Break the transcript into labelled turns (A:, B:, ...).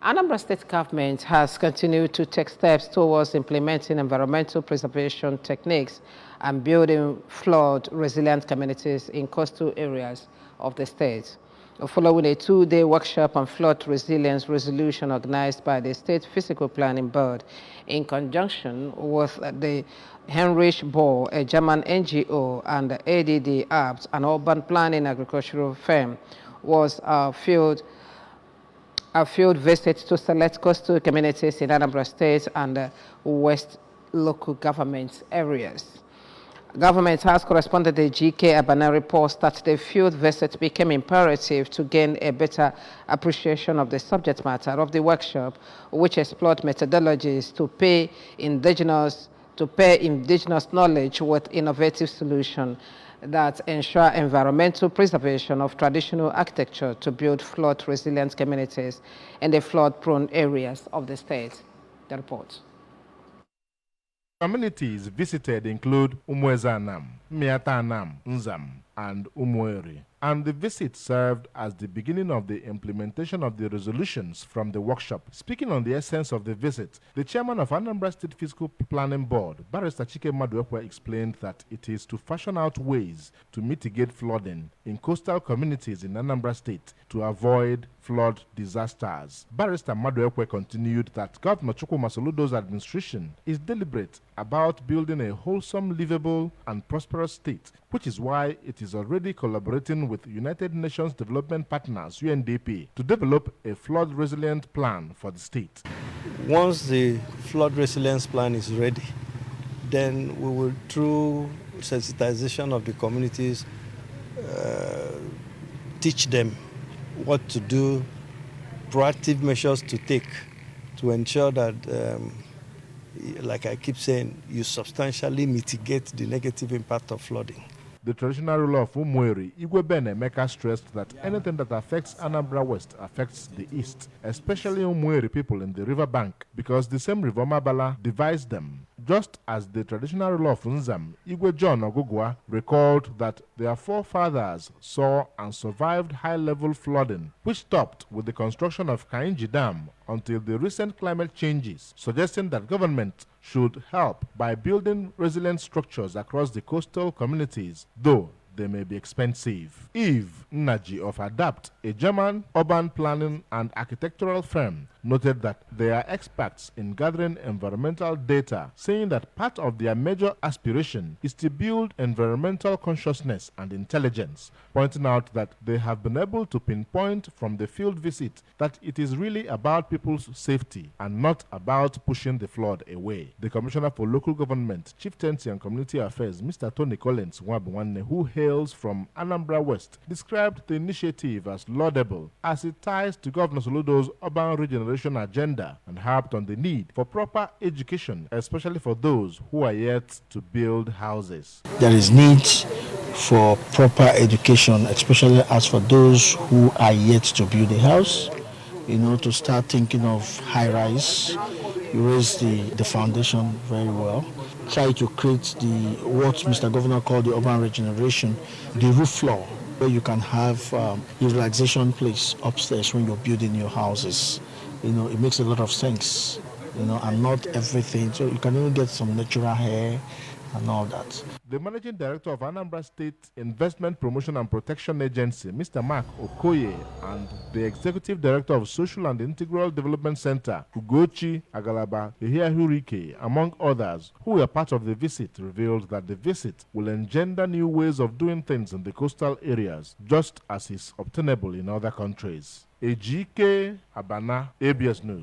A: Anambra State government has continued to take steps towards implementing environmental preservation techniques and building flood-resilient communities in coastal areas of the state. Following a two-day workshop on flood resilience resolution organized by the State Physical Planning Board in conjunction with the Heinrich Boll, a German NGO, and the ADD Abt, an urban planning agricultural firm, was a field visit to select coastal communities in Anambra State and West local government areas. Government has corresponded to the GK Abana reports that the field visit became imperative to gain a better appreciation of the subject matter of the workshop, which explored methodologies to pair indigenous knowledge with innovative solutions that ensure environmental preservation of traditional architecture to build flood-resilient communities in the flood-prone areas of the state. The report.
B: Communities visited include Umwezanam, Miatanam, Nzam, and Umweri. And the visit served as the beginning of the implementation of the resolutions from the workshop. Speaking on the essence of the visit, the chairman of Anambra State Physical Planning Board, Barrister Chike Maduekwe, explained that it is to fashion out ways to mitigate flooding in coastal communities in Anambra State to avoid flood disasters. Barrister Maduekwe continued that Governor Chukwuma Soludo's administration is deliberate about building a wholesome, livable, and prosperous state, which is why it is already collaborating with United Nations Development Partners, UNDP, to develop a flood-resilient plan for the state.
C: Once the flood resilience plan is ready, then we will, through sensitization of the communities, teach them what to do, proactive measures to take to ensure that, like I keep saying, you substantially mitigate the negative impact of flooding.
B: The traditional ruler of Umweri, Igwe Ben Emeka, stressed that anything that affects Anambra West affects the East, especially Umweri people in the riverbank, because the same river Mabala divides them. Just as the traditional ruler of Nzam, Igwe John Ogugwa, recalled that their forefathers saw and survived high-level flooding, which stopped with the construction of Kainji Dam until the recent climate changes, suggesting that government should help by building resilient structures across the coastal communities, though they may be expensive. Eve Naji of Adapt, a German urban planning and architectural firm, noted that they are experts in gathering environmental data, saying that part of their major aspiration is to build environmental consciousness and intelligence, pointing out that they have been able to pinpoint from the field visit that it is really about people's safety and not about pushing the flood away. The Commissioner for Local Government, Chieftaincy and Community Affairs, Mr. Tony Collins Nwabwanne, who hails from Anambra West, described the initiative as laudable as it ties to Governor Soludo's urban regeneration agenda and harped on the need for proper education, especially for those who are yet to build houses.
D: There is need for proper education, especially as for those who are yet to build a house, to start thinking of high-rise. You raise the foundation very well. Try to create what Mr. Governor called the urban regeneration, the roof floor, where you can have a relaxation place upstairs when you're building your houses. It makes a lot of sense, and not everything. So you can even get some natural hair and all that.
B: The Managing Director of Anambra State Investment Promotion and Protection Agency, Mr. Mark Okoye, and the Executive Director of Social and Integral Development Center, Ugochi Agalaba Ehiahurike, among others, who were part of the visit, revealed that the visit will engender new ways of doing things in the coastal areas, just as is obtainable in other countries. A GK Abana, ABS News.